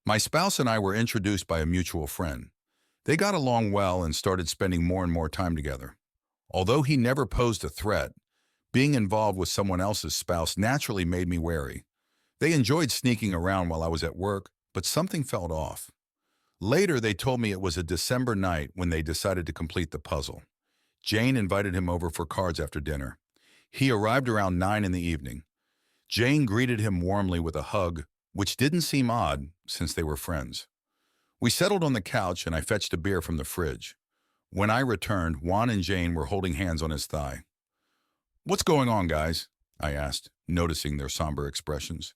My spouse and I were introduced by a mutual friend. They got along well and started spending more and more time together. Although he never posed a threat, being involved with someone else's spouse naturally made me wary. They enjoyed sneaking around while I was at work, but something felt off. Later, they told me it was a December night when they decided to complete the puzzle. Jane invited him over for cards after dinner. He arrived around 9 in the evening. Jane greeted him warmly with a hug, which didn't seem odd since they were friends. We settled on the couch and I fetched a beer from the fridge. When I returned, Juan and Jane were holding hands on his thigh. "What's going on, guys?" I asked, noticing their somber expressions.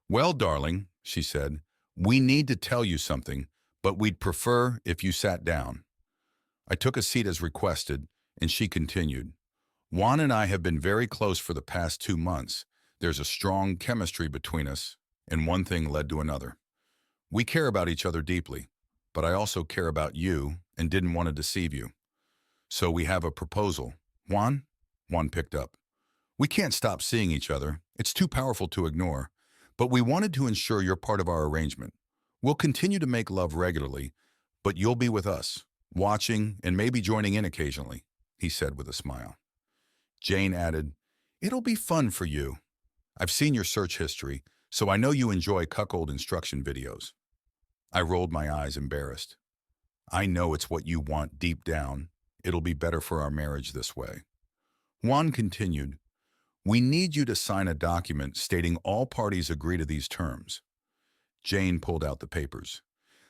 "Well, darling," she said, "we need to tell you something, but we'd prefer if you sat down." I took a seat as requested, and she continued. "Juan and I have been very close for the past 2 months. There's a strong chemistry between us, and one thing led to another. We care about each other deeply, but I also care about you and didn't want to deceive you. So we have a proposal. Juan?" Juan picked up. "We can't stop seeing each other. It's too powerful to ignore. But we wanted to ensure you're part of our arrangement. We'll continue to make love regularly, but you'll be with us, watching and maybe joining in occasionally," he said with a smile. Jane added, "It'll be fun for you. I've seen your search history, so I know you enjoy cuckold instruction videos." I rolled my eyes, embarrassed. "I know it's what you want deep down. It'll be better for our marriage this way." Juan continued, "We need you to sign a document stating all parties agree to these terms." Jane pulled out the papers.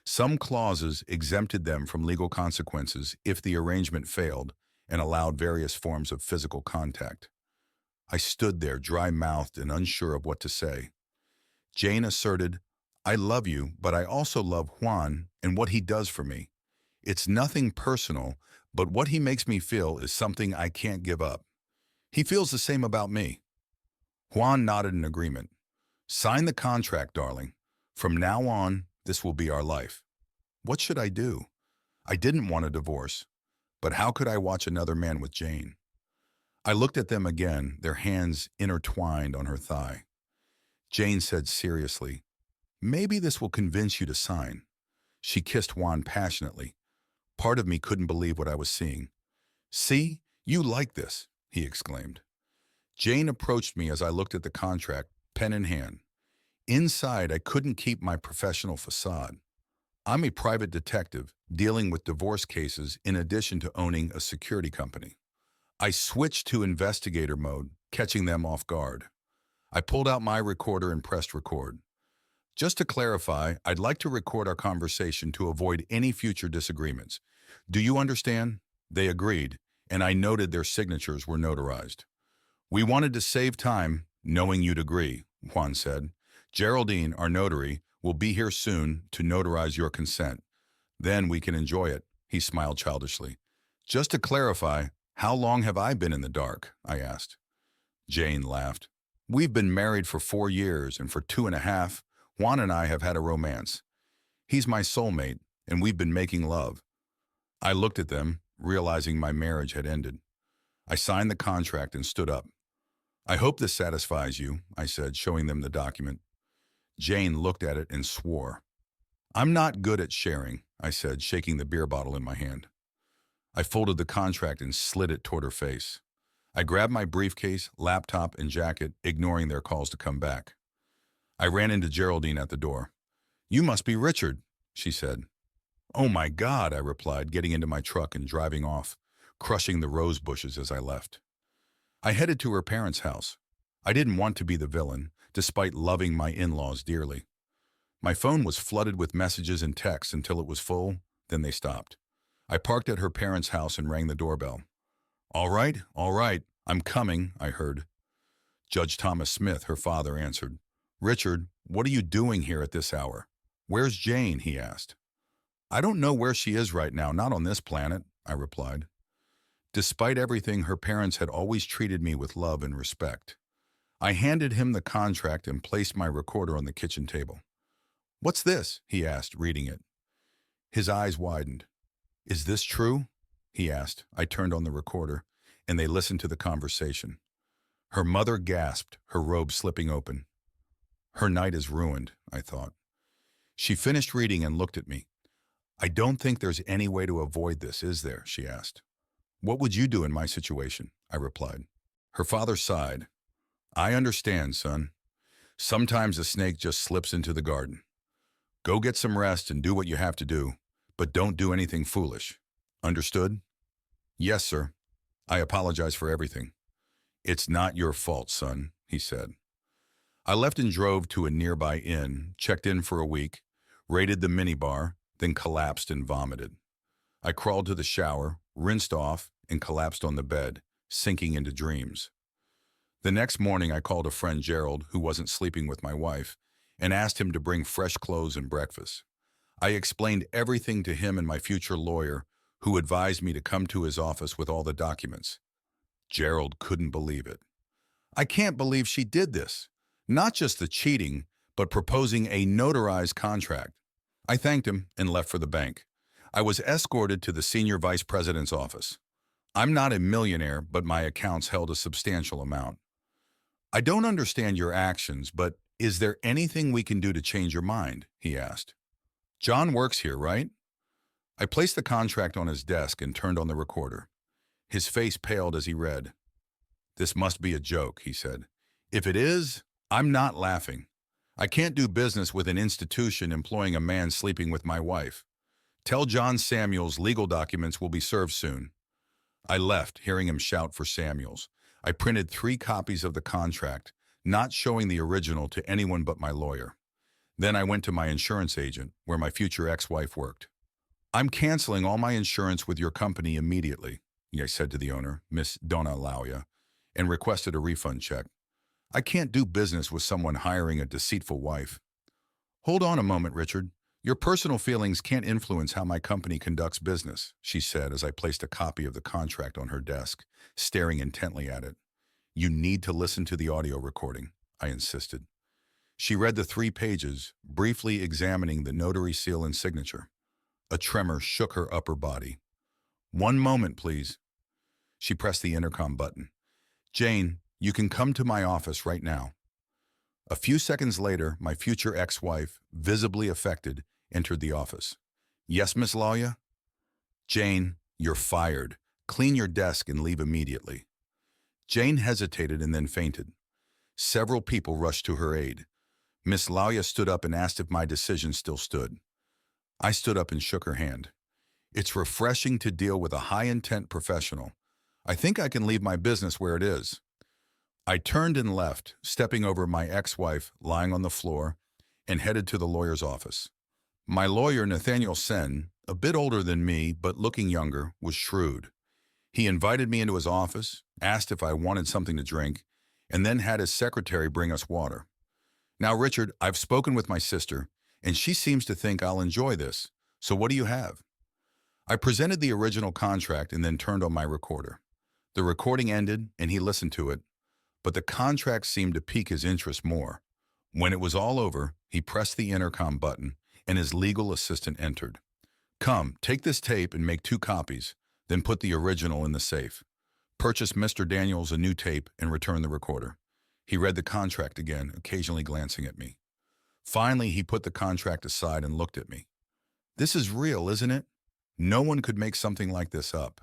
Some clauses exempted them from legal consequences if the arrangement failed and allowed various forms of physical contact. I stood there, dry-mouthed and unsure of what to say. Jane asserted, "I love you, but I also love Juan and what he does for me. It's nothing personal, but what he makes me feel is something I can't give up. He feels the same about me." Juan nodded in agreement. "Sign the contract, darling. From now on, this will be our life." What should I do? I didn't want a divorce, but how could I watch another man with Jane? I looked at them again, their hands intertwined on her thigh. Jane said seriously, "Maybe this will convince you to sign." She kissed Juan passionately. Part of me couldn't believe what I was seeing. "See, you like this," he exclaimed. Jane approached me as I looked at the contract, pen in hand. Inside, I couldn't keep my professional facade. I'm a private detective dealing with divorce cases in addition to owning a security company. I switched to investigator mode, catching them off guard. I pulled out my recorder and pressed record. "Just to clarify, I'd like to record our conversation to avoid any future disagreements. Do you understand?" They agreed, and I noted their signatures were notarized. "We wanted to save time, knowing you'd agree," Juan said. "Geraldine, our notary, will be here soon to notarize your consent. Then we can enjoy it," he smiled childishly. "Just to clarify, how long have I been in the dark?" I asked. Jane laughed. "We've been married for 4 years, and for 2.5, Juan and I have had a romance. He's my soulmate, and we've been making love." I looked at them, realizing my marriage had ended. I signed the contract and stood up. "I hope this satisfies you," I said, showing them the document. Jane looked at it and swore. "I'm not good at sharing," I said, shaking the beer bottle in my hand. I folded the contract and slid it toward her face. I grabbed my briefcase, laptop, and jacket, ignoring their calls to come back. I ran into Geraldine at the door. "You must be Richard," she said. "Oh my God," I replied, getting into my truck and driving off, crushing the rose bushes as I left. I headed to her parents' house. I didn't want to be the villain, despite loving my in-laws dearly. My phone was flooded with messages and texts until it was full, then they stopped. I parked at her parents' house and rang the doorbell. All right, I'm coming," I heard. Judge Thomas Smith, her father, answered. "Richard, what are you doing here at this hour?" "Where's Jane?" he asked. "I don't know where she is right now, not on this planet," I replied. Despite everything, her parents had always treated me with love and respect. I handed him the contract and placed my recorder on the kitchen table. "What's this?" he asked, reading it. His eyes widened. "Is this true?" he asked. I turned on the recorder, and they listened to the conversation. Her mother gasped, her robe slipping open. Her night is ruined, I thought. She finished reading and looked at me. I don't think there's any way to avoid this, is there? She asked. What would you do in my situation? I replied. Her father sighed. I understand, son. Sometimes a snake just slips into the garden. Go get some rest and do what you have to do, but don't do anything foolish. Understood? Yes, sir. I apologize for everything. It's not your fault, son, he said. I left and drove to a nearby inn, checked in for a week, raided the minibar, then collapsed and vomited. I crawled to the shower, rinsed off, and collapsed on the bed, sinking into dreams. The next morning, I called a friend, Gerald, who wasn't sleeping with my wife, and asked him to bring fresh clothes and breakfast. I explained everything to him and my future lawyer, who advised me to come to his office with all the documents. Gerald couldn't believe it. I can't believe she did this. Not just the cheating, but proposing a notarized contract. I thanked him and left for the bank. I was escorted to the senior vice president's office. I'm not a millionaire, but my accounts held a substantial amount. I don't understand your actions, but is there anything we can do to change your mind? He asked. John works here, right? I placed the contract on his desk and turned on the recorder. His face paled as he read. This must be a joke, he said. If it is, I'm not laughing. I can't do business with an institution employing a man sleeping with my wife. Tell John Samuels legal documents will be served soon. I left, hearing him shout for Samuels. I printed 3 copies of the contract, not showing the original to anyone but my lawyer. Then I went to my insurance agent, where my future ex-wife worked. I'm canceling all my insurance with your company immediately, I said to the owner, Miss Donna Lauya, and requested a refund check. I can't do business with someone hiring a deceitful wife. Hold on a moment, Richard. Your personal feelings can't influence how my company conducts business, she said as I placed a copy of the contract on her desk, staring intently at it. You need to listen to the audio recording, I insisted. She read the 3 pages, briefly examining the notary seal and signature. A tremor shook her upper body. One moment, please. She pressed the intercom button. Jane, you can come to my office right now. A few seconds later, my future ex-wife, visibly affected, entered the office. Yes, Miss Lauya? Jane, you're fired. Clean your desk and leave immediately. Jane hesitated and then fainted. Several people rushed to her aid. Miss Lauya stood up and asked if my decision still stood. I stood up and shook her hand. It's refreshing to deal with a high-intent professional. I think I can leave my business where it is. I turned and left, stepping over my ex-wife lying on the floor, and headed to the lawyer's office. My lawyer, Nathaniel Sen, a bit older than me but looking younger, was shrewd. He invited me into his office, asked if I wanted something to drink, and then had his secretary bring us water. Now, Richard, I've spoken with my sister, and she seems to think I'll enjoy this. So what do you have? I presented the original contract and then turned on my recorder. The recording ended, and he listened to it, but the contract seemed to pique his interest more. When it was all over, he pressed the intercom button, and his legal assistant entered. Come, take this tape and make 2 copies, then put the original in the safe. Purchase Mr. Daniels a new tape and return the recorder. He read the contract again, occasionally glancing at me. Finally, he put the contract aside and looked at me. This is real, isn't it? No one could make something like this up.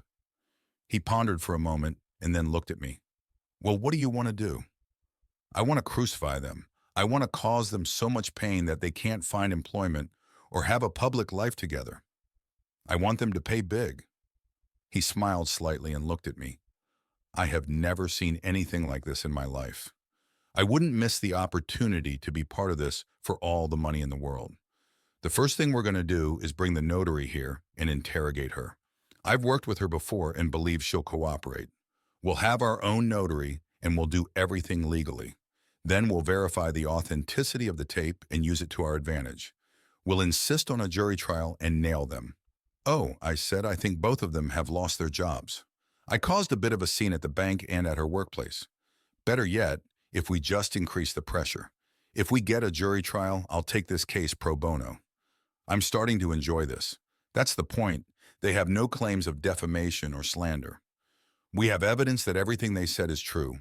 He pondered for a moment and then looked at me. Well, what do you want to do? I want to crucify them. I want to cause them so much pain that they can't find employment or have a public life together. I want them to pay big. He smiled slightly and looked at me. I have never seen anything like this in my life. I wouldn't miss the opportunity to be part of this for all the money in the world. The first thing we're going to do is bring the notary here and interrogate her. I've worked with her before and believe she'll cooperate. We'll have our own notary and we'll do everything legally. Then we'll verify the authenticity of the tape and use it to our advantage. We'll insist on a jury trial and nail them. Oh, I said, I think both of them have lost their jobs. I caused a bit of a scene at the bank and at her workplace. Better yet, if we just increase the pressure. If we get a jury trial, I'll take this case pro bono. I'm starting to enjoy this. That's the point. They have no claims of defamation or slander. We have evidence that everything they said is true.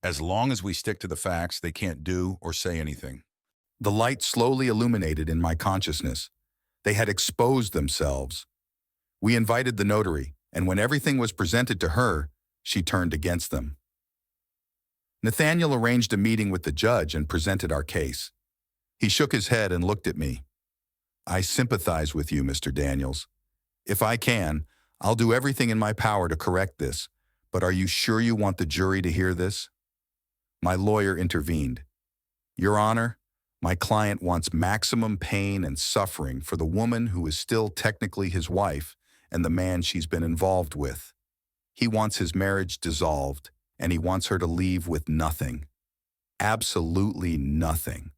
As long as we stick to the facts, they can't do or say anything. The light slowly illuminated in my consciousness. They had exposed themselves. We invited the notary, and when everything was presented to her, she turned against them. Nathaniel arranged a meeting with the judge and presented our case. He shook his head and looked at me. I sympathize with you, Mr. Daniels. If I can, I'll do everything in my power to correct this, but are you sure you want the jury to hear this? My lawyer intervened. Your Honor, my client wants maximum pain and suffering for the woman who is still technically his wife and the man she's been involved with. He wants his marriage dissolved, and he wants her to leave with nothing. Absolutely nothing.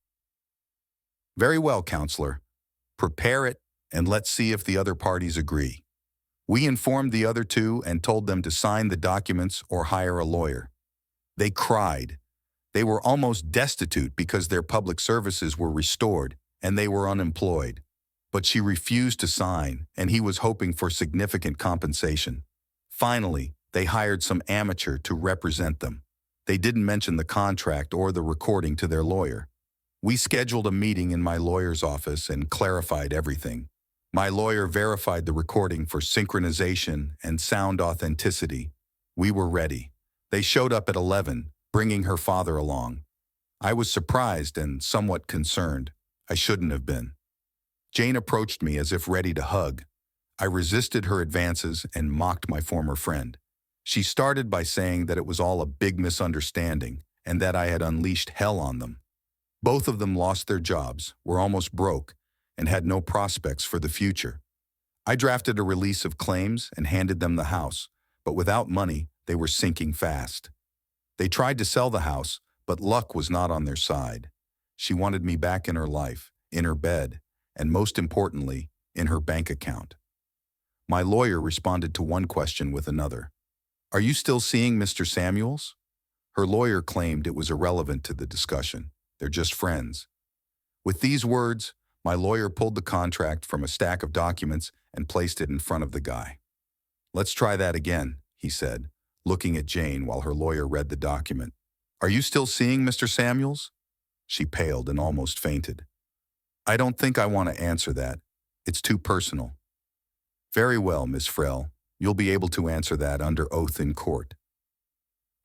Very well, counselor. Prepare it, and let's see if the other parties agree. We informed the other two and told them to sign the documents or hire a lawyer. They cried. They were almost destitute because their public services were restored and they were unemployed. But she refused to sign, and he was hoping for significant compensation. Finally, they hired some amateur to represent them. They didn't mention the contract or the recording to their lawyer. We scheduled a meeting in my lawyer's office and clarified everything. My lawyer verified the recording for synchronization and sound authenticity. We were ready. They showed up at 11, bringing her father along. I was surprised and somewhat concerned. I shouldn't have been. Jane approached me as if ready to hug. I resisted her advances and mocked my former friend. She started by saying that it was all a big misunderstanding and that I had unleashed hell on them. Both of them lost their jobs, were almost broke, and had no prospects for the future. I drafted a release of claims and handed them the house, but without money, they were sinking fast. They tried to sell the house, but luck was not on their side. She wanted me back in her life, in her bed, and most importantly, in her bank account. My lawyer responded to one question with another. Are you still seeing Mr. Samuels? Her lawyer claimed it was irrelevant to the discussion. They're just friends. With these words, my lawyer pulled the contract from a stack of documents and placed it in front of the guy. Let's try that again, he said, looking at Jane while her lawyer read the document. Are you still seeing Mr. Samuels? She paled and almost fainted. I don't think I want to answer that. It's too personal. Very well, Miss Frell. You'll be able to answer that under oath in court.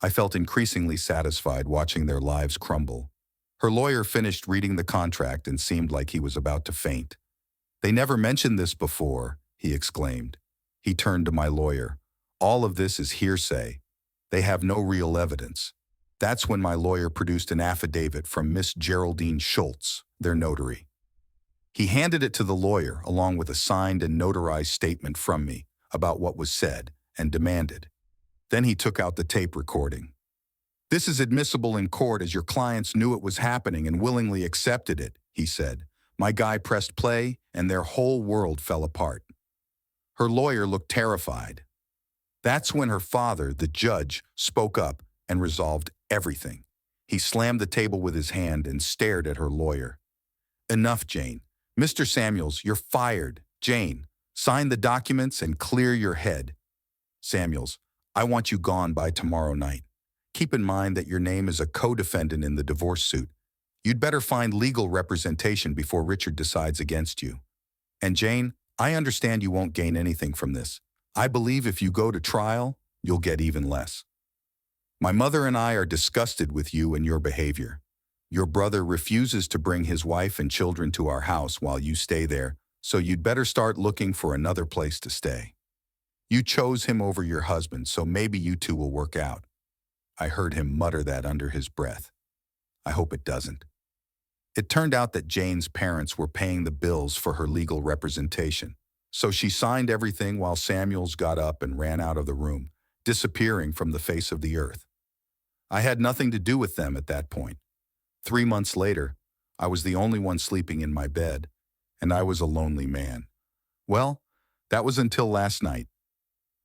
I felt increasingly satisfied watching their lives crumble. Her lawyer finished reading the contract and seemed like he was about to faint. They never mentioned this before, he exclaimed. He turned to my lawyer. All of this is hearsay. They have no real evidence. That's when my lawyer produced an affidavit from Miss Geraldine Schultz, their notary. He handed it to the lawyer along with a signed and notarized statement from me about what was said and demanded. Then he took out the tape recording. This is admissible in court as your clients knew it was happening and willingly accepted it, he said. My guy pressed play and their whole world fell apart. Her lawyer looked terrified. That's when her father, the judge, spoke up and resolved everything. He slammed the table with his hand and stared at her lawyer. Enough, Jane. Mr. Samuels, you're fired. Jane, sign the documents and clear your head. Samuels, I want you gone by tomorrow night. Keep in mind that your name is a co-defendant in the divorce suit. You'd better find legal representation before Richard decides against you. And Jane, I understand you won't gain anything from this. I believe if you go to trial, you'll get even less. My mother and I are disgusted with you and your behavior. Your brother refuses to bring his wife and children to our house while you stay there, so you'd better start looking for another place to stay. You chose him over your husband, so maybe you two will work out. I heard him mutter that under his breath. I hope it doesn't. It turned out that Jane's parents were paying the bills for her legal representation, so she signed everything while Samuels got up and ran out of the room, disappearing from the face of the earth. I had nothing to do with them at that point. 3 months later, I was the only one sleeping in my bed, and I was a lonely man. Well, that was until last night.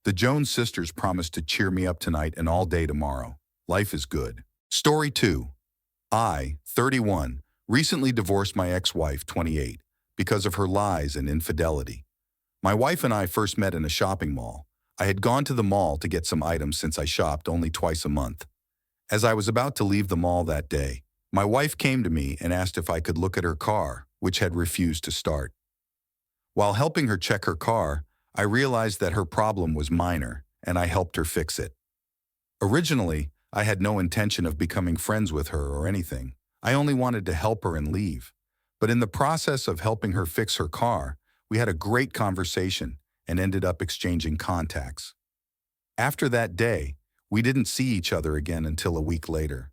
The Jones sisters promised to cheer me up tonight and all day tomorrow. Life is good. Story 2. I, 31, recently divorced my ex-wife, 28, because of her lies and infidelity. My wife and I first met in a shopping mall. I had gone to the mall to get some items since I shopped only twice a month. As I was about to leave the mall that day, My wife came to me and asked if I could look at her car, which had refused to start. While helping her check her car, I realized that her problem was minor, and I helped her fix it. Originally, I had no intention of becoming friends with her or anything. I only wanted to help her and leave. But in the process of helping her fix her car, we had a great conversation and ended up exchanging contacts. After that day, we didn't see each other again until a week later.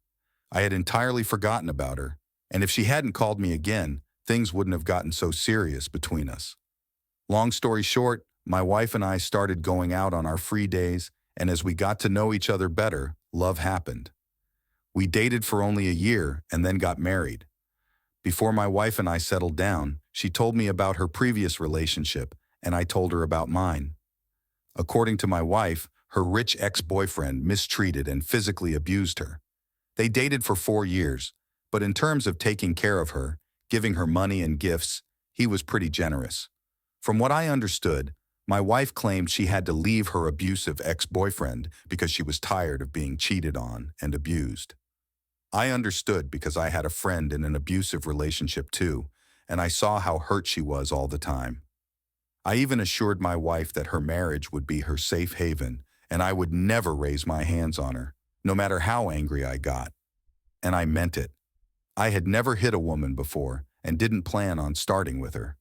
I had entirely forgotten about her, and if she hadn't called me again, things wouldn't have gotten so serious between us. Long story short, my wife and I started going out on our free days, and as we got to know each other better, love happened. We dated for only a year and then got married. Before my wife and I settled down, she told me about her previous relationship, and I told her about mine. According to my wife, her rich ex-boyfriend mistreated and physically abused her. They dated for 4 years, but in terms of taking care of her, giving her money and gifts, he was pretty generous. From what I understood, my wife claimed she had to leave her abusive ex-boyfriend because she was tired of being cheated on and abused. I understood because I had a friend in an abusive relationship too, and I saw how hurt she was all the time. I even assured my wife that her marriage would be her safe haven, and I would never raise my hands on her, no matter how angry I got. And I meant it. I had never hit a woman before and didn't plan on starting with her.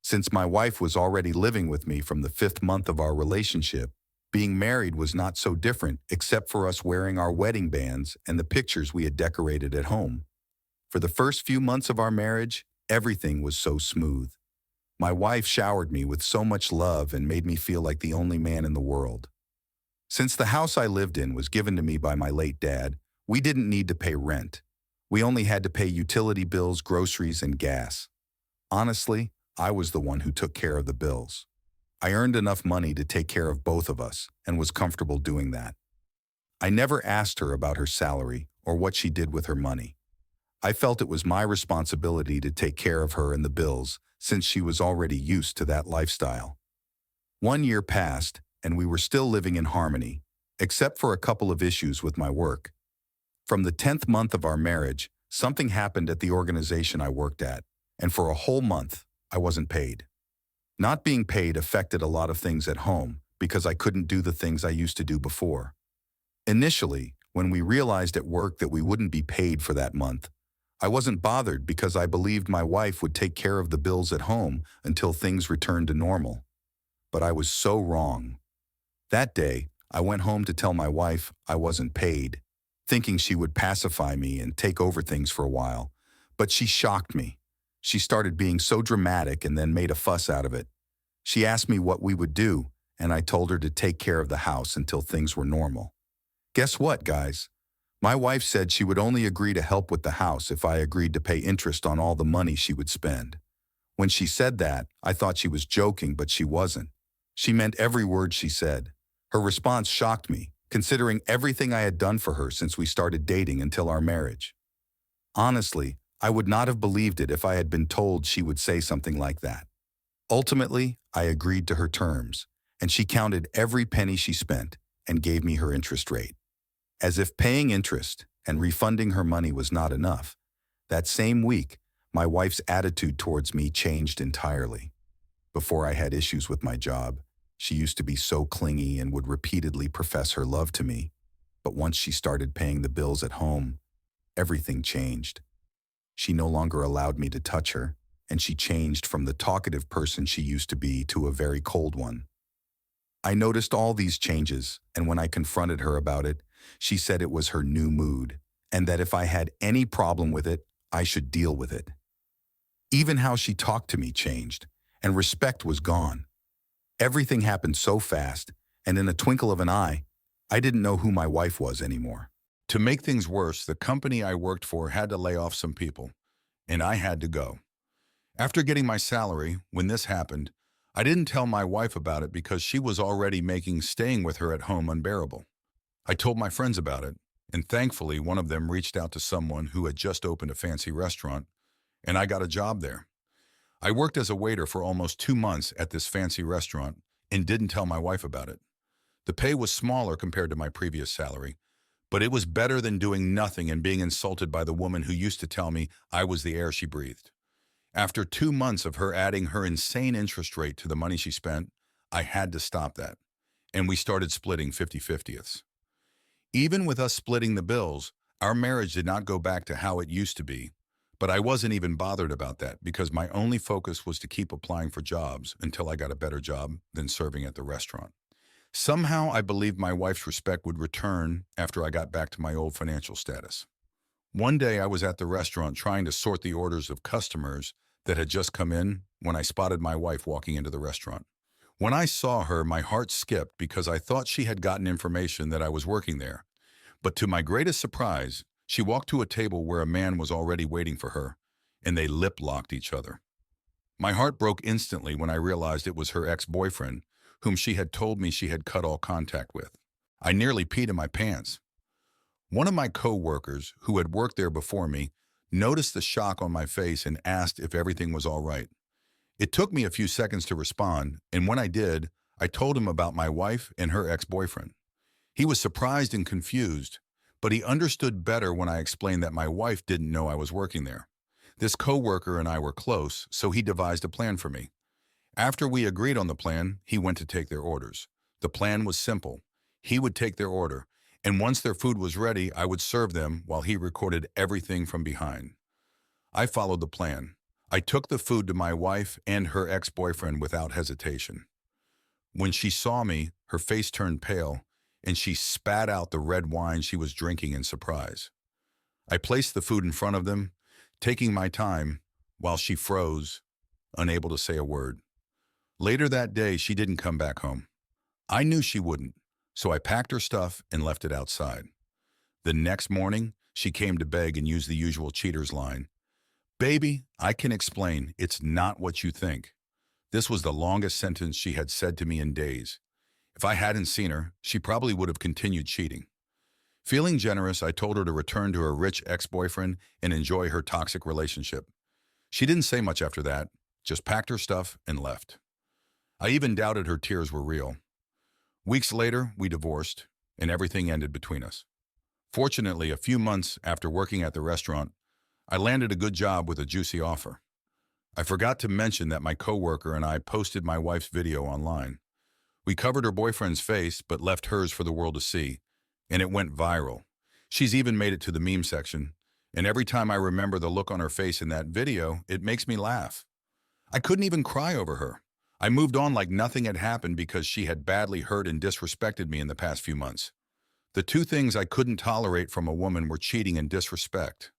Since my wife was already living with me from the 5th month of our relationship, being married was not so different except for us wearing our wedding bands and the pictures we had decorated at home. For the first few months of our marriage, everything was so smooth. My wife showered me with so much love and made me feel like the only man in the world. Since the house I lived in was given to me by my late dad, we didn't need to pay rent. We only had to pay utility bills, groceries, and gas. Honestly, I was the one who took care of the bills. I earned enough money to take care of both of us and was comfortable doing that. I never asked her about her salary or what she did with her money. I felt it was my responsibility to take care of her and the bills since she was already used to that lifestyle. 1 year passed, and we were still living in harmony, except for a couple of issues with my work. From the 10th month of our marriage, something happened at the organization I worked at, and for a whole month, I wasn't paid. Not being paid affected a lot of things at home because I couldn't do the things I used to do before. Initially, when we realized at work that we wouldn't be paid for that month, I wasn't bothered because I believed my wife would take care of the bills at home until things returned to normal. But I was so wrong. That day, I went home to tell my wife I wasn't paid, thinking she would pacify me and take over things for a while. But she shocked me. She started being so dramatic and then made a fuss out of it. She asked me what we would do, and I told her to take care of the house until things were normal. Guess what, guys? My wife said she would only agree to help with the house if I agreed to pay interest on all the money she would spend. When she said that, I thought she was joking, but she wasn't. She meant every word she said. Her response shocked me, considering everything I had done for her since we started dating until our marriage. Honestly, I would not have believed it if I had been told she would say something like that. Ultimately, I agreed to her terms, and she counted every penny she spent and gave me her interest rate. As if paying interest and refunding her money was not enough, that same week, my wife's attitude towards me changed entirely. Before I had issues with my job, she used to be so clingy and would repeatedly profess her love to me. But once she started paying the bills at home, everything changed. She no longer allowed me to touch her, and she changed from the talkative person she used to be to a very cold one. I noticed all these changes, and when I confronted her about it, she said it was her new mood, and that if I had any problem with it, I should deal with it. Even how she talked to me changed, and respect was gone. Everything happened so fast, and in a twinkle of an eye, I didn't know who my wife was anymore. To make things worse, the company I worked for had to lay off some people, and I had to go. After getting my salary, when this happened, I didn't tell my wife about it because she was already making staying with her at home unbearable. I told my friends about it, and thankfully one of them reached out to someone who had just opened a fancy restaurant, and I got a job there. I worked as a waiter for almost 2 months at this fancy restaurant and didn't tell my wife about it. The pay was smaller compared to my previous salary, But it was better than doing nothing and being insulted by the woman who used to tell me I was the air she breathed. After 2 months of her adding her insane interest rate to the money she spent, I had to stop that. And we started splitting 50/50ths. Even with us splitting the bills, our marriage did not go back to how it used to be. But I wasn't even bothered about that because my only focus was to keep applying for jobs until I got a better job than serving at the restaurant. Somehow I believed my wife's respect would return after I got back to my old financial status. One day I was at the restaurant trying to sort the orders of customers that had just come in when I spotted my wife walking into the restaurant. When I saw her, my heart skipped because I thought she had gotten information that I was working there. But to my greatest surprise, she walked to a table where a man was already waiting for her, and they lip-locked each other. My heart broke instantly when I realized it was her ex-boyfriend, whom she had told me she had cut all contact with. I nearly peed in my pants. One of my co-workers, who had worked there before me, noticed the shock on my face and asked if everything was all right. It took me a few seconds to respond, and when I did, I told him about my wife and her ex-boyfriend. He was surprised and confused, but he understood better when I explained that my wife didn't know I was working there. This co-worker and I were close, so he devised a plan for me. After we agreed on the plan, he went to take their orders. The plan was simple. He would take their order, and once their food was ready, I would serve them while he recorded everything from behind. I followed the plan. I took the food to my wife and her ex-boyfriend without hesitation. When she saw me, her face turned pale, and she spat out the red wine she was drinking in surprise. I placed the food in front of them, taking my time, while she froze, unable to say a word. Later that day, she didn't come back home. I knew she wouldn't, so I packed her stuff and left it outside. The next morning, she came to beg and used the usual cheater's line. "Baby, I can explain. It's not what you think." This was the longest sentence she had said to me in days. If I hadn't seen her, she probably would have continued cheating. Feeling generous, I told her to return to her rich ex-boyfriend and enjoy her toxic relationship. She didn't say much after that, just packed her stuff and left. I even doubted her tears were real. Weeks later, we divorced, and everything ended between us. Fortunately, a few months after working at the restaurant, I landed a good job with a juicy offer. I forgot to mention that my coworker and I posted my wife's video online. We covered her boyfriend's face, but left hers for the world to see, and it went viral. She's even made it to the meme section, and every time I remember the look on her face in that video, it makes me laugh. I couldn't even cry over her. I moved on like nothing had happened because she had badly hurt and disrespected me in the past few months. The two things I couldn't tolerate from a woman were cheating and disrespect.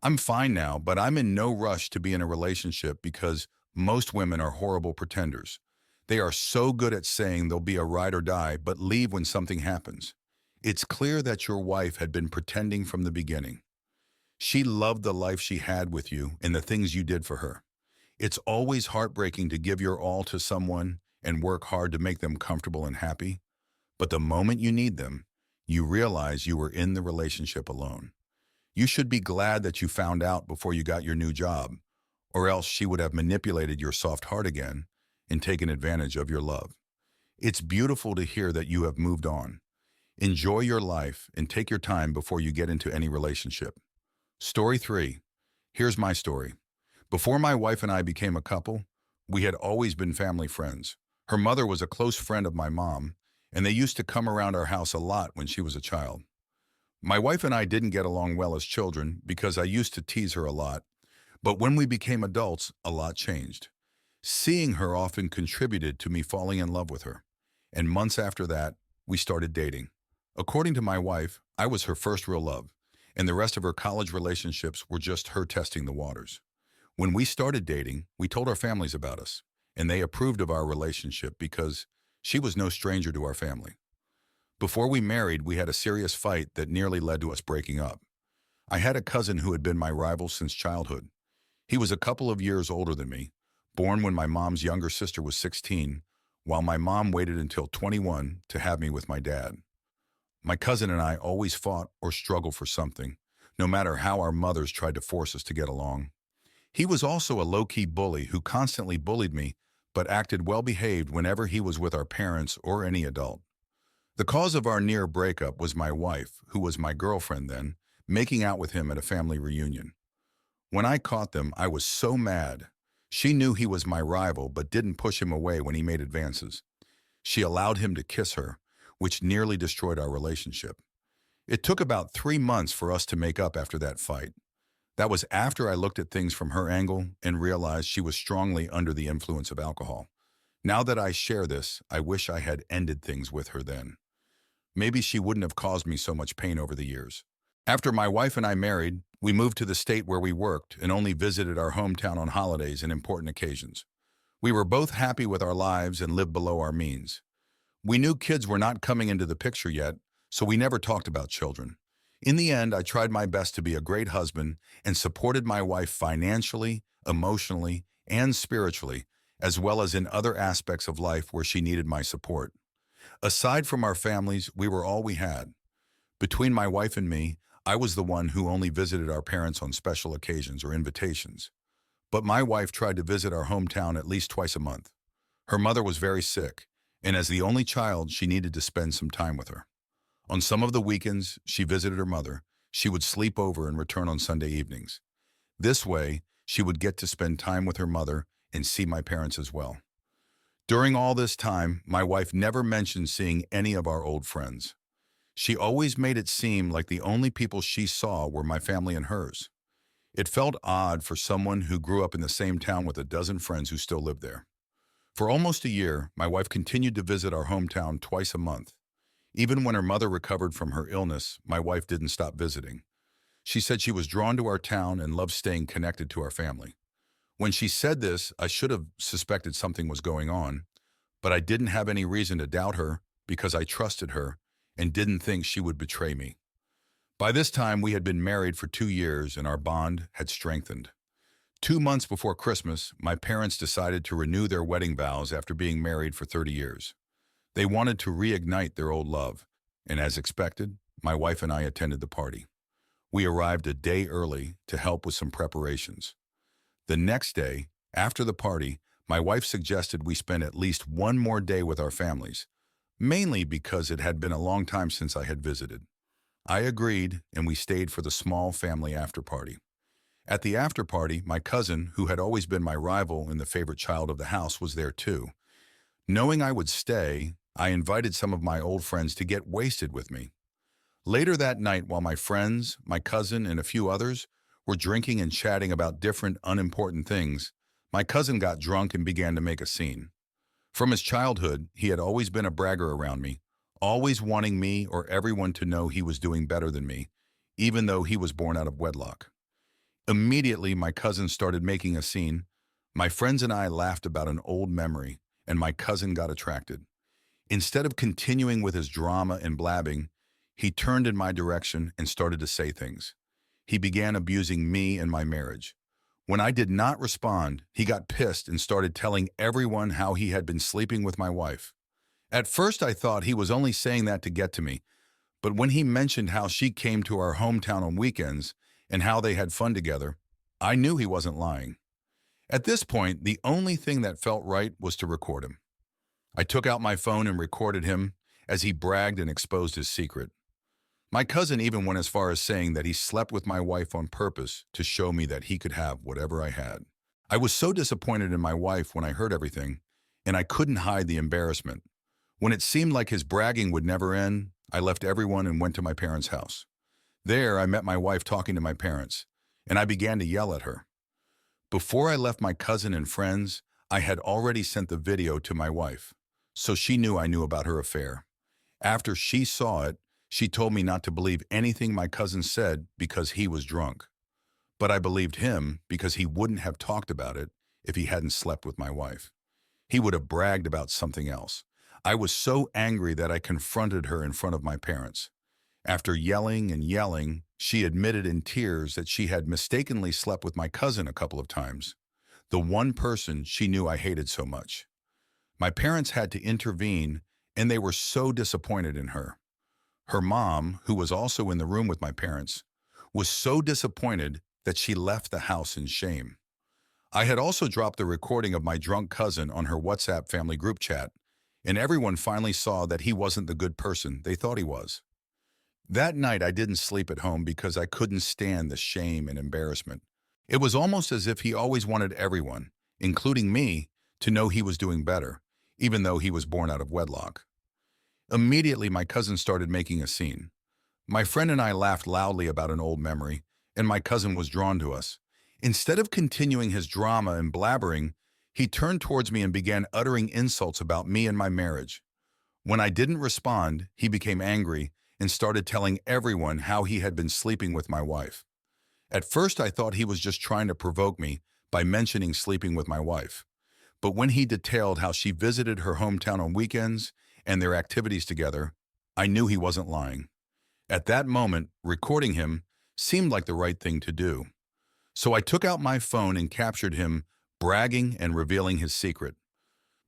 I'm fine now, but I'm in no rush to be in a relationship because most women are horrible pretenders. They are so good at saying they'll be a ride or die, but leave when something happens. It's clear that your wife had been pretending from the beginning. She loved the life she had with you and the things you did for her. It's always heartbreaking to give your all to someone and work hard to make them comfortable and happy. But the moment you need them, you realize you were in the relationship alone. You should be glad that you found out before you got your new job, or else she would have manipulated your soft heart again and taken advantage of your love. It's beautiful to hear that you have moved on. Enjoy your life and take your time before you get into any relationship. Story 3. Here's my story. Before my wife and I became a couple, we had always been family friends. Her mother was a close friend of my mom, and they used to come around our house a lot when she was a child. My wife and I didn't get along well as children because I used to tease her a lot, but when we became adults, a lot changed. Seeing her often contributed to me falling in love with her, and months after that, we started dating. According to my wife, I was her first real love, and the rest of her college relationships were just her testing the waters. When we started dating, we told our families about us, and they approved of our relationship because she was no stranger to our family. Before we married, we had a serious fight that nearly led to us breaking up. I had a cousin who had been my rival since childhood. He was a couple of years older than me, born when my mom's younger sister was 16, while my mom waited until 21 to have me with my dad. My cousin and I always fought or struggled for something, no matter how our mothers tried to force us to get along. He was also a low-key bully who constantly bullied me, but acted well-behaved whenever he was with our parents or any adult. The cause of our near breakup was my wife, who was my girlfriend then, making out with him at a family reunion. When I caught them, I was so mad. She knew he was my rival but didn't push him away when he made advances. She allowed him to kiss her, which nearly destroyed our relationship. It took about 3 months for us to make up after that fight. That was after I looked at things from her angle and realized she was strongly under the influence of alcohol. Now that I share this, I wish I had ended things with her then. Maybe she wouldn't have caused me so much pain over the years. After my wife and I married, we moved to the state where we worked and only visited our hometown on holidays and important occasions. We were both happy with our lives and lived below our means. We knew kids were not coming into the picture yet, so we never talked about children. In the end, I tried my best to be a great husband and supported my wife financially, emotionally, and spiritually, as well as in other aspects of life where she needed my support. Aside from our families, we were all we had. Between my wife and me, I was the one who only visited our parents on special occasions or invitations. But my wife tried to visit our hometown at least twice a month. Her mother was very sick, and as the only child, she needed to spend some time with her. On some of the weekends, she visited her mother. She would sleep over and return on Sunday evenings. This way, she would get to spend time with her mother and see my parents as well. During all this time, my wife never mentioned seeing any of our old friends. She always made it seem like the only people she saw were my family and hers. It felt odd for someone who grew up in the same town with a dozen friends who still lived there. For almost a year, my wife continued to visit our hometown twice a month. Even when her mother recovered from her illness, my wife didn't stop visiting. She said she was drawn to our town and loved staying connected to our family. When she said this, I should have suspected something was going on, but I didn't have any reason to doubt her because I trusted her and didn't think she would betray me. By this time, we had been married for 2 years and our bond had strengthened. 2 months before Christmas, my parents decided to renew their wedding vows after being married for 30 years. They wanted to reignite their old love, and as expected, my wife and I attended the party. We arrived a day early to help with some preparations. The next day, after the party, my wife suggested we spend at least one more day with our families, mainly because it had been a long time since I had visited. I agreed, and we stayed for the small family after-party. At the after-party, my cousin, who had always been my rival and the favorite child of the house, was there too. Knowing I would stay, I invited some of my old friends to get wasted with me. Later that night, while my friends, my cousin, and a few others were drinking and chatting about different unimportant things, my cousin got drunk and began to make a scene. From his childhood, he had always been a bragger around me, always wanting me or everyone to know he was doing better than me, even though he was born out of wedlock. Immediately, my cousin started making a scene. My friends and I laughed about an old memory, and my cousin got attracted. Instead of continuing with his drama and blabbing, he turned in my direction and started to say things. He began abusing me and my marriage. When I did not respond, he got pissed and started telling everyone how he had been sleeping with my wife. At first, I thought he was only saying that to get to me, but when he mentioned how she came to our hometown on weekends and how they had fun together, I knew he wasn't lying. At this point, the only thing that felt right was to record him. I took out my phone and recorded him as he bragged and exposed his secret. My cousin even went as far as saying that he slept with my wife on purpose to show me that he could have whatever I had. I was so disappointed in my wife when I heard everything, and I couldn't hide the embarrassment. When it seemed like his bragging would never end, I left everyone and went to my parents' house. There, I met my wife talking to my parents, and I began to yell at her. Before I left my cousin and friends, I had already sent the video to my wife, so she knew I knew about her affair. After she saw it, she told me not to believe anything my cousin said because he was drunk. But I believed him because he wouldn't have talked about it if he hadn't slept with my wife. He would have bragged about something else. I was so angry that I confronted her in front of my parents. After yelling and yelling, she admitted in tears that she had mistakenly slept with my cousin a couple of times, the one person she knew I hated so much. My parents had to intervene, and they were so disappointed in her. Her mom, who was also in the room with my parents, was so disappointed that she left the house in shame. I had also dropped the recording of my drunk cousin on her WhatsApp family group chat, and everyone finally saw that he wasn't the good person they thought he was. That night, I didn't sleep at home because I couldn't stand the shame and embarrassment. It was almost as if he always wanted everyone, including me, to know he was doing better, even though he was born out of wedlock. Immediately, my cousin started making a scene. My friend and I laughed loudly about an old memory, and my cousin was drawn to us. Instead of continuing his drama and blabbering, he turned towards me and began uttering insults about me and my marriage. When I didn't respond, he became angry and started telling everyone how he had been sleeping with my wife. At first, I thought he was just trying to provoke me by mentioning sleeping with my wife. But when he detailed how she visited her hometown on weekends and their activities together, I knew he wasn't lying. At that moment, recording him seemed like the right thing to do. So I took out my phone and captured him bragging and revealing his secret.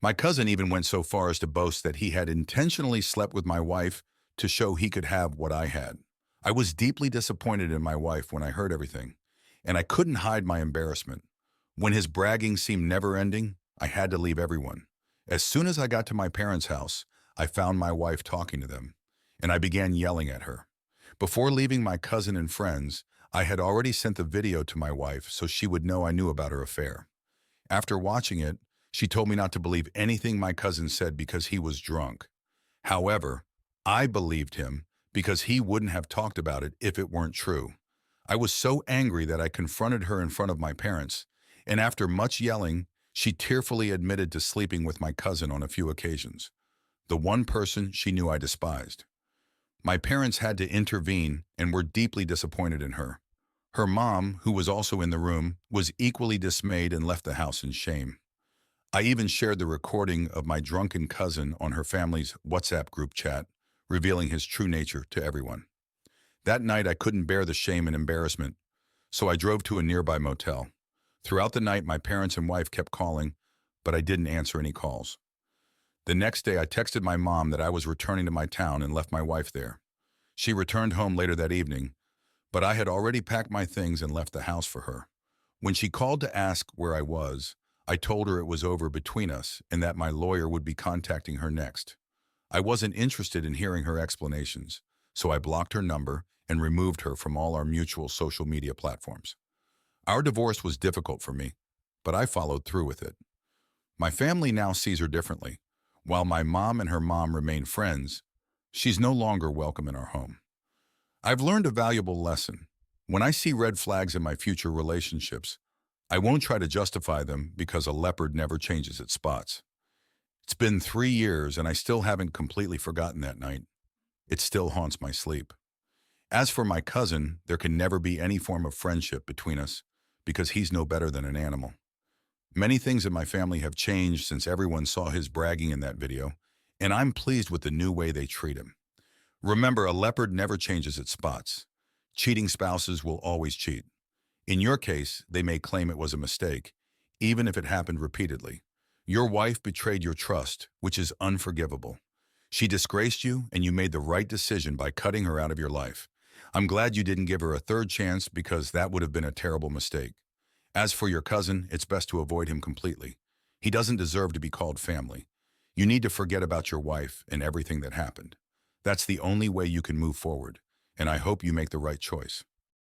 My cousin even went so far as to boast that he had intentionally slept with my wife to show he could have what I had. I was deeply disappointed in my wife when I heard everything, and I couldn't hide my embarrassment. When his bragging seemed never-ending, I had to leave everyone. As soon as I got to my parents' house, I found my wife talking to them, and I began yelling at her. Before leaving my cousin and friends, I had already sent the video to my wife so she would know I knew about her affair. After watching it, she told me not to believe anything my cousin said because he was drunk. However, I believed him because he wouldn't have talked about it if it weren't true. I was so angry that I confronted her in front of my parents, and after much yelling, she tearfully admitted to sleeping with my cousin on a few occasions, the one person she knew I despised. My parents had to intervene and were deeply disappointed in her. Her mom, who was also in the room, was equally dismayed and left the house in shame. I even shared the recording of my drunken cousin on her family's WhatsApp group chat, revealing his true nature to everyone. That night, I couldn't bear the shame and embarrassment, so I drove to a nearby motel. Throughout the night, my parents and wife kept calling, but I didn't answer any calls. The next day, I texted my mom that I was returning to my town and left my wife there. She returned home later that evening, but I had already packed my things and left the house for her. When she called to ask where I was, I told her it was over between us and that my lawyer would be contacting her next. I wasn't interested in hearing her explanations, so I blocked her number and removed her from all our mutual social media platforms. Our divorce was difficult for me, but I followed through with it. My family now sees her differently. While my mom and her mom remain friends, she's no longer welcome in our home. I've learned a valuable lesson. When I see red flags in my future relationships, I won't try to justify them because a leopard never changes its spots. It's been 3 years and I still haven't completely forgotten that night. It still haunts my sleep. As for my cousin, there can never be any form of friendship between us because he's no better than an animal. Many things in my family have changed since everyone saw his bragging in that video, and I'm pleased with the new way they treat him. Remember, a leopard never changes its spots. Cheating spouses will always cheat. In your case, they may claim it was a mistake, even if it happened repeatedly. Your wife betrayed your trust, which is unforgivable. She disgraced you, and you made the right decision by cutting her out of your life. I'm glad you didn't give her a third chance because that would have been a terrible mistake. As for your cousin, it's best to avoid him completely. He doesn't deserve to be called family. You need to forget about your wife and everything that happened. That's the only way you can move forward, and I hope you make the right choice.